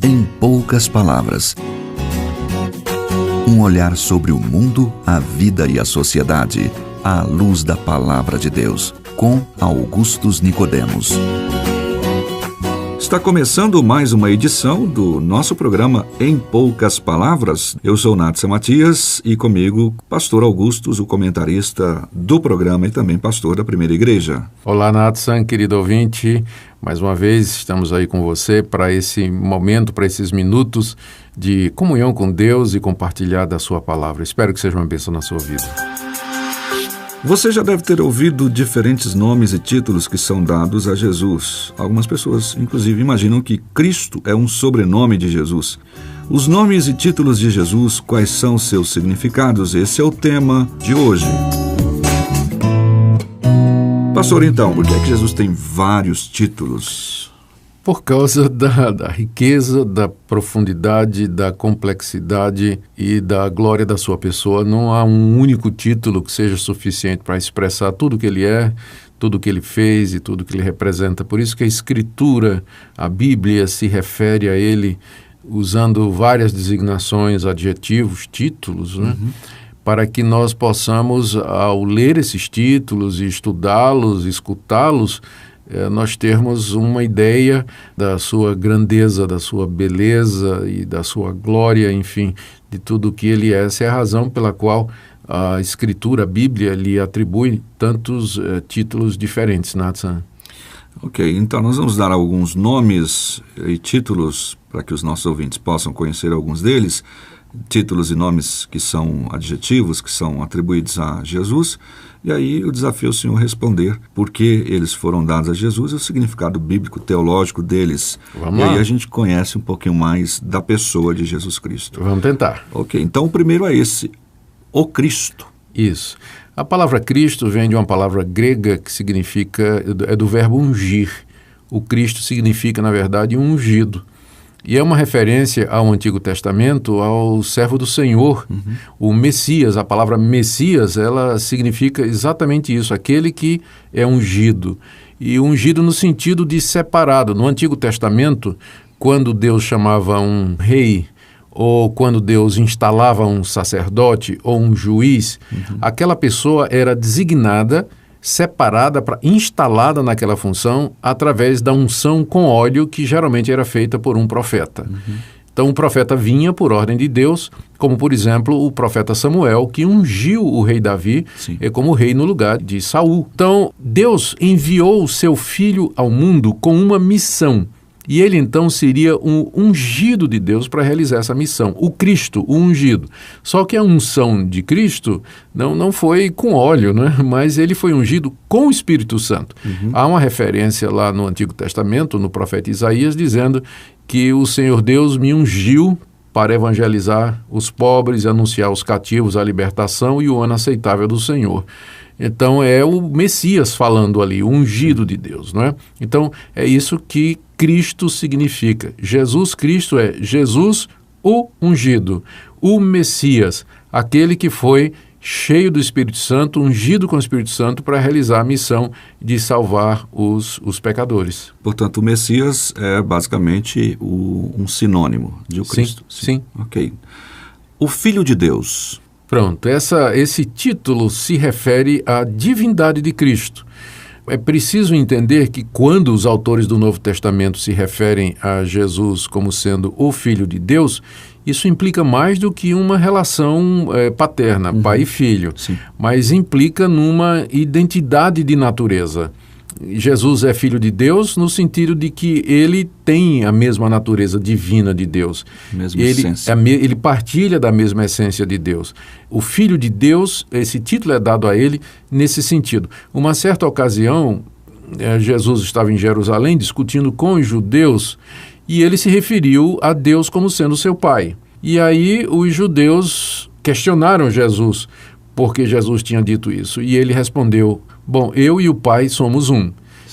Em poucas palavras. Um olhar sobre o mundo, a vida e a sociedade, à luz da Palavra de Deus, com Augustus Nicodemos. Está começando mais uma edição do nosso programa Em Poucas Palavras. Eu sou Natsa Matias e comigo, pastor Augustus, o comentarista do programa e também pastor da Primeira Igreja. Olá, Natsa, querido ouvinte. Mais uma vez estamos aí com você para esse momento, para esses minutos de comunhão com Deus e compartilhar da sua palavra. Espero que seja uma bênção na sua vida. Você já deve ter ouvido diferentes nomes e títulos que são dados a Jesus. Algumas pessoas, inclusive, imaginam que Cristo é um sobrenome de Jesus. Os nomes e títulos de Jesus, quais são seus significados? Esse é o tema de hoje. Pastor, então, por que é que Jesus tem vários títulos? Por causa da riqueza, da profundidade, da complexidade e da glória da sua pessoa. Não há um único título que seja suficiente para expressar tudo o que ele é, tudo o que ele fez e tudo o que ele representa. Por isso que a Escritura, a Bíblia, se refere a ele usando várias designações, adjetivos, títulos, né? Para que nós possamos, ao ler esses títulos e estudá-los, escutá-los, nós termos uma ideia da sua grandeza, da sua beleza e da sua glória, enfim, de tudo o que ele é. Essa é a razão pela qual a Escritura, a Bíblia, lhe atribui tantos títulos diferentes, Nathan. Ok, então nós vamos dar alguns nomes e títulos para que os nossos ouvintes possam conhecer alguns deles. Títulos e nomes que são adjetivos, que são atribuídos a Jesus, e aí o desafio é o Senhor responder por que eles foram dados a Jesus e o significado bíblico, teológico deles. Vamos lá. E aí a gente conhece um pouquinho mais da pessoa de Jesus Cristo. Vamos tentar. Ok, então o primeiro é esse, o Cristo. Isso. A palavra Cristo vem de uma palavra grega que significa, é do verbo ungir. O Cristo significa, na verdade, um ungido. E é uma referência ao Antigo Testamento, ao servo do Senhor, o Messias. A palavra Messias, ela significa exatamente isso, aquele que é ungido. E ungido no sentido de separado. No Antigo Testamento, quando Deus chamava um rei, ou quando Deus instalava um sacerdote ou um juiz, aquela pessoa era designada, separada, instalada naquela função através da unção com óleo que geralmente era feita por um profeta. Então o profeta vinha por ordem de Deus, como por exemplo o profeta Samuel, que ungiu o rei Davi como rei no lugar de Saul. Então Deus enviou o seu filho ao mundo com uma missão. E ele então seria um ungido de Deus para realizar essa missão, o Cristo, o ungido. Só que a unção de Cristo não foi com óleo, né? Mas ele foi ungido com o Espírito Santo. Há uma referência lá no Antigo Testamento, no profeta Isaías, dizendo que o Senhor Deus me ungiu para evangelizar os pobres e anunciar aos cativos a libertação e o ano aceitável do Senhor. Então é o Messias falando ali, o ungido de Deus, não é? Então é isso que Cristo significa. Jesus Cristo é Jesus o ungido, o Messias, aquele que foi cheio do Espírito Santo, ungido com o Espírito Santo para realizar a missão de salvar os pecadores. Portanto, o Messias é basicamente um sinônimo de o Cristo. Sim. Ok. O Filho de Deus. Pronto, esse título se refere à divindade de Cristo. É preciso entender que quando os autores do Novo Testamento se referem a Jesus como sendo o Filho de Deus, isso implica mais do que uma relação paterna, pai e filho, mas implica numa identidade de natureza. Jesus é filho de Deus no sentido de que ele tem a mesma natureza divina de Deus. Ele partilha da mesma essência de Deus. O Filho de Deus, esse título é dado a ele nesse sentido. Uma certa ocasião, Jesus estava em Jerusalém discutindo com os judeus e ele se referiu a Deus como sendo seu pai. E aí os judeus questionaram Jesus porque Jesus tinha dito isso. E ele respondeu: bom, eu e o Pai somos um.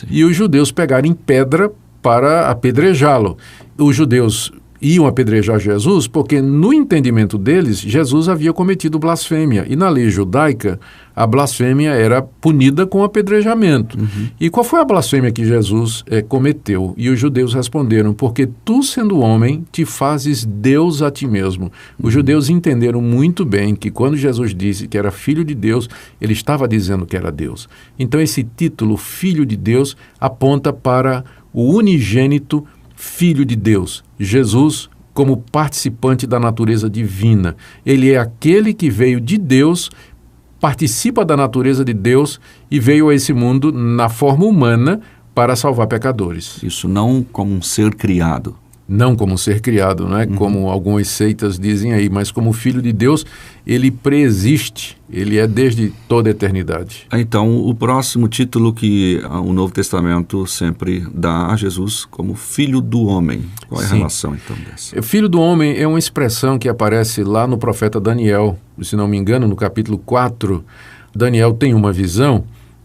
E os judeus pegaram em pedra para apedrejá-lo. Os judeus iam apedrejar Jesus porque, no entendimento deles, Jesus havia cometido blasfêmia. E na lei judaica, a blasfêmia era punida com apedrejamento. E qual foi a blasfêmia que Jesus cometeu? E os judeus responderam: porque tu, sendo homem, te fazes Deus a ti mesmo. Os judeus entenderam muito bem que quando Jesus disse que era filho de Deus, ele estava dizendo que era Deus. Então esse título, Filho de Deus, aponta para o unigênito Filho de Deus, Jesus, como participante da natureza divina. Ele é aquele que veio de Deus, participa da natureza de Deus e veio a esse mundo na forma humana para salvar pecadores. Isso não como um ser criado. Não como um ser criado, não é? Como algumas seitas dizem aí, mas como Filho de Deus, ele preexiste, ele é desde toda a eternidade. Então, o próximo título que o Novo Testamento sempre dá a Jesus como Filho do Homem. Qual é a relação, então, dessa? Filho do Homem é uma expressão que aparece lá no profeta Daniel. Se não me engano, no capítulo 4, Daniel tem uma visão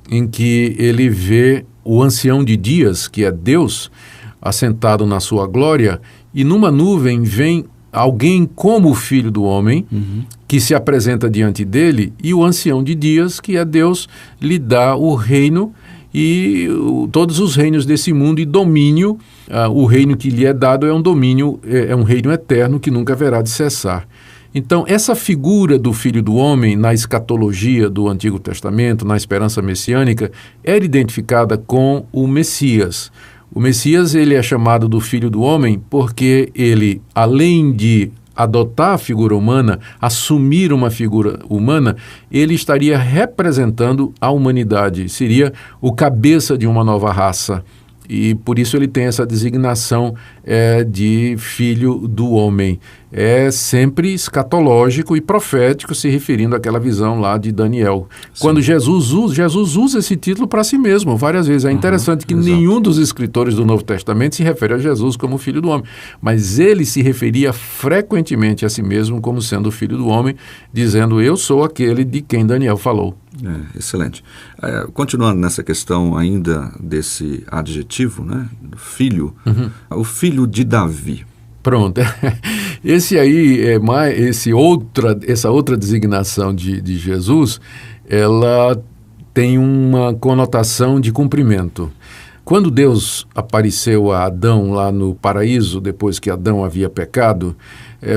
em que ele vê o ancião de dias, que é Deus, assentado na sua glória, e numa nuvem vem alguém como o Filho do Homem, que se apresenta diante dele, e o ancião de dias, que é Deus, lhe dá o reino e todos os reinos desse mundo e domínio. O reino que lhe é dado é um domínio, é um reino eterno que nunca haverá de cessar. Então, essa figura do Filho do Homem na escatologia do Antigo Testamento, na esperança messiânica, era identificada com o Messias. O Messias, ele é chamado do Filho do Homem porque ele, além de adotar a figura humana, assumir uma figura humana, ele estaria representando a humanidade, seria o cabeça de uma nova raça. E por isso ele tem essa designação de Filho do Homem. É sempre escatológico e profético, se referindo àquela visão lá de Daniel. Sim. Quando Jesus usa esse título para si mesmo, várias vezes. É interessante que nenhum dos escritores do Novo Testamento se refere a Jesus como Filho do Homem, mas ele se referia frequentemente a si mesmo como sendo o Filho do Homem, dizendo: eu sou aquele de quem Daniel falou. Excelente. Continuando nessa questão ainda desse adjetivo, né, filho, o filho de Davi. Pronto. Esse aí essa outra designação de Jesus, ela tem uma conotação de cumprimento. Quando Deus apareceu a Adão lá no paraíso, depois que Adão havia pecado,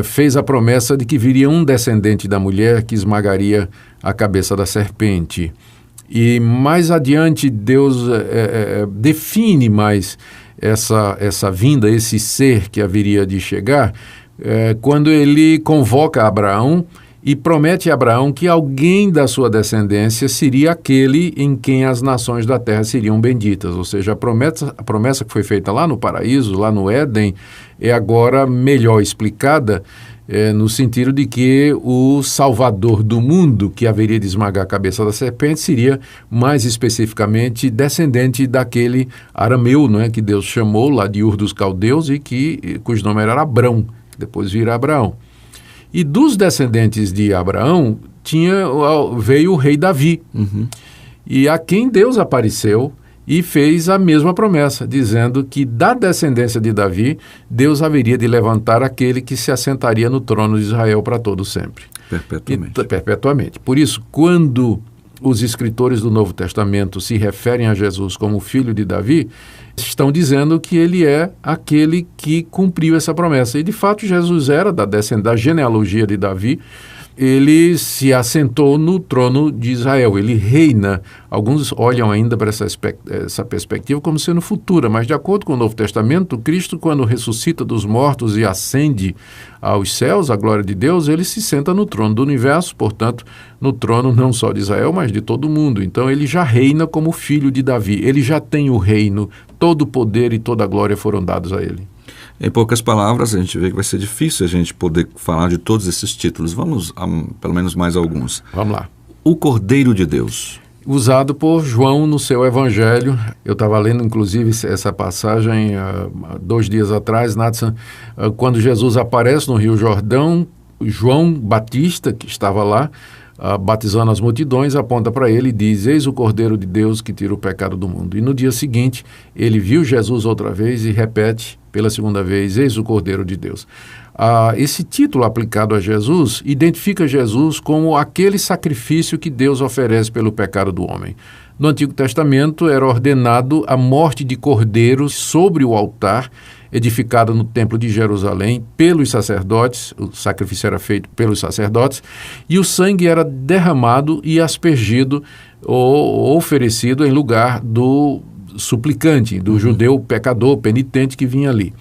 fez a promessa de que viria um descendente da mulher que esmagaria a cabeça da serpente. E mais adiante, Deus define mais essa vinda, esse ser que haveria de chegar, quando ele convoca Abraão e promete a Abraão que alguém da sua descendência seria aquele em quem as nações da terra seriam benditas. Ou seja, a promessa que foi feita lá no paraíso, lá no Éden, é agora melhor explicada no sentido de que o Salvador do mundo, que haveria de esmagar a cabeça da serpente, seria mais especificamente descendente daquele arameu, não é, que Deus chamou lá de Ur dos Caldeus e cujo nome era Abrão, que depois vira Abraão. E dos descendentes de Abraão veio o rei Davi, e a quem Deus apareceu e fez a mesma promessa, dizendo que da descendência de Davi, Deus haveria de levantar aquele que se assentaria no trono de Israel para todo sempre. Perpetuamente. Por isso, quando os escritores do Novo Testamento se referem a Jesus como filho de Davi, estão dizendo que ele é aquele que cumpriu essa promessa. E, de fato, Jesus era da genealogia de Davi. Ele se assentou no trono de Israel, ele reina. Alguns olham ainda para essa perspectiva como sendo futura, mas de acordo com o Novo Testamento, Cristo, quando ressuscita dos mortos e ascende aos céus, à glória de Deus, ele se senta no trono do universo, portanto, no trono não só de Israel, mas de todo mundo. Então ele já reina como filho de Davi, ele já tem o reino, todo o poder e toda a glória foram dados a ele. Em poucas palavras, a gente vê que vai ser difícil a gente poder falar de todos esses títulos. Vamos a pelo menos mais alguns. Vamos lá. O Cordeiro de Deus. Usado por João no seu Evangelho. Eu estava lendo, inclusive, essa passagem 2 dias atrás, Nathan, quando Jesus aparece no Rio Jordão, João Batista, que estava lá, batizando as multidões, aponta para ele e diz: eis o Cordeiro de Deus que tira o pecado do mundo. E no dia seguinte, ele viu Jesus outra vez e repete: pela segunda vez, eis o Cordeiro de Deus. Esse título aplicado a Jesus identifica Jesus como aquele sacrifício que Deus oferece pelo pecado do homem. No Antigo Testamento era ordenado a morte de cordeiros sobre o altar edificado no Templo de Jerusalém pelos sacerdotes, o sacrifício era feito pelos sacerdotes, e o sangue era derramado e aspergido ou oferecido em lugar do suplicante, do judeu pecador, penitente que vinha ali.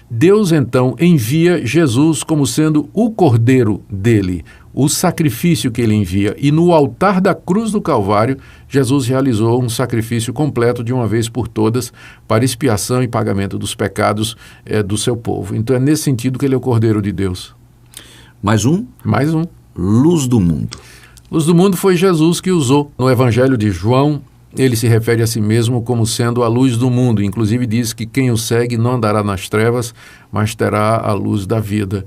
Deus, então, envia Jesus como sendo o cordeiro dele, o sacrifício que ele envia. E no altar da cruz do Calvário, Jesus realizou um sacrifício completo de uma vez por todas para expiação e pagamento dos pecados do seu povo. Então é nesse sentido que ele é o Cordeiro de Deus. Mais um? Mais um. Luz do mundo. Luz do mundo foi Jesus que usou. No Evangelho de João, ele se refere a si mesmo como sendo a luz do mundo. Inclusive diz que quem o segue não andará nas trevas, mas terá a luz da vida.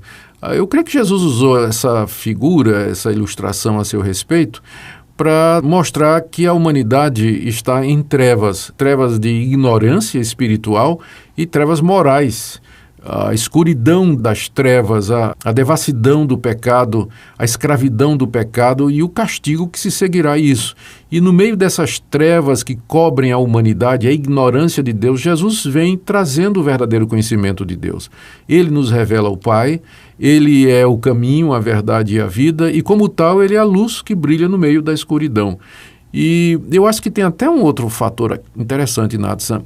Eu creio que Jesus usou essa figura, essa ilustração a seu respeito, para mostrar que a humanidade está em trevas, trevas de ignorância espiritual e trevas morais. A escuridão das trevas, a devassidão do pecado, a escravidão do pecado e o castigo que se seguirá a isso. E no meio dessas trevas que cobrem a humanidade, a ignorância de Deus, Jesus vem trazendo o verdadeiro conhecimento de Deus. Ele nos revela o Pai, ele é o caminho, a verdade e a vida, e como tal, ele é a luz que brilha no meio da escuridão. E eu acho que tem até um outro fator interessante, Natsan,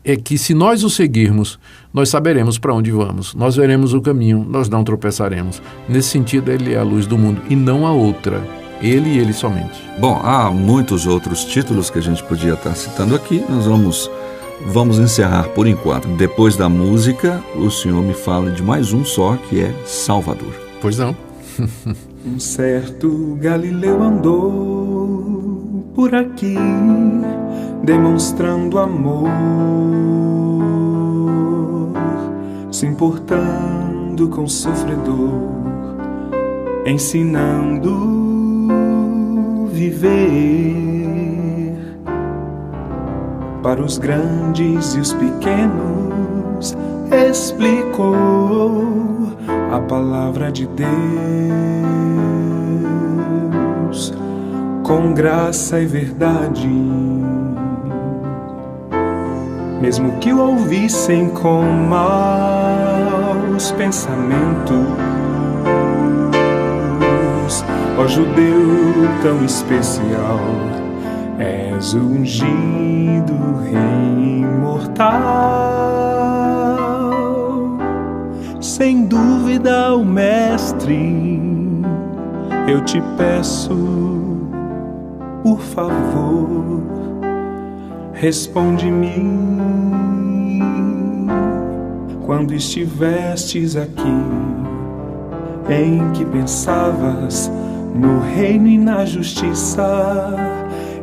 é que se nós o seguirmos, nós saberemos para onde vamos, nós veremos o caminho, nós não tropeçaremos. Nesse sentido, ele é a luz do mundo e não a outra, ele e ele somente. Bom, há muitos outros títulos que a gente podia estar citando aqui, nós vamos encerrar por enquanto. Depois da música, o senhor me fala de mais um só, que é Salvador. Pois não. Um certo Galileu andou por aqui, demonstrando amor, se importando com o sofredor, ensinando viver para os grandes e os pequenos, explicou a palavra de Deus com graça e verdade. Mesmo que o ouvissem com maus pensamentos, ó judeu tão especial, és o ungido rei imortal. Sem dúvida, o mestre, eu te peço, por favor, responde-me. Quando estivestes aqui, em que pensavas? No reino e na justiça,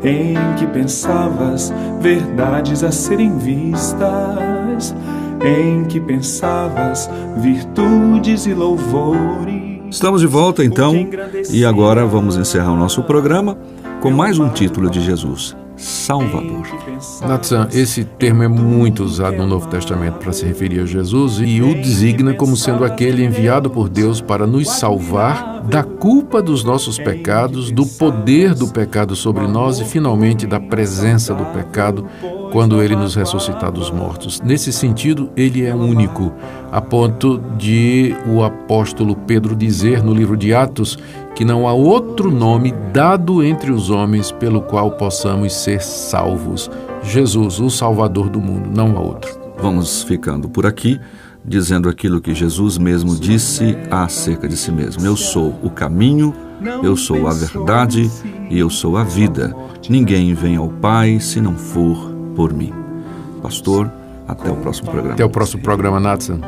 em que pensavas? Verdades a serem vistas, em que pensavas? Virtudes e louvores. Estamos de volta então, e agora vamos encerrar o nosso programa com mais um título de Jesus, Salvador. Natsan, esse termo é muito usado no Novo Testamento para se referir a Jesus e o designa como sendo aquele enviado por Deus para nos salvar da culpa dos nossos pecados, do poder do pecado sobre nós e finalmente da presença do pecado quando ele nos ressuscitar dos mortos. Nesse sentido, ele é único, a ponto de o apóstolo Pedro dizer no livro de Atos que não há outro nome dado entre os homens pelo qual possamos ser salvos. Jesus, o Salvador do mundo, não há outro. Vamos ficando por aqui, dizendo aquilo que Jesus mesmo disse acerca de si mesmo. Eu sou o caminho, eu sou a verdade e eu sou a vida. Ninguém vem ao Pai se não for por mim. Pastor, até o próximo programa. Até o próximo programa, Natsan.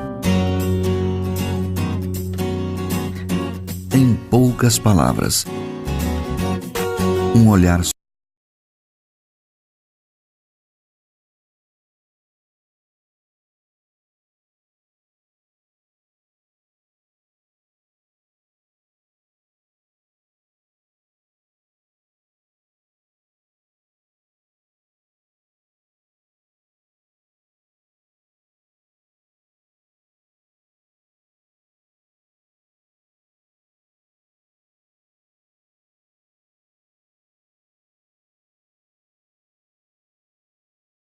Em poucas palavras, um olhar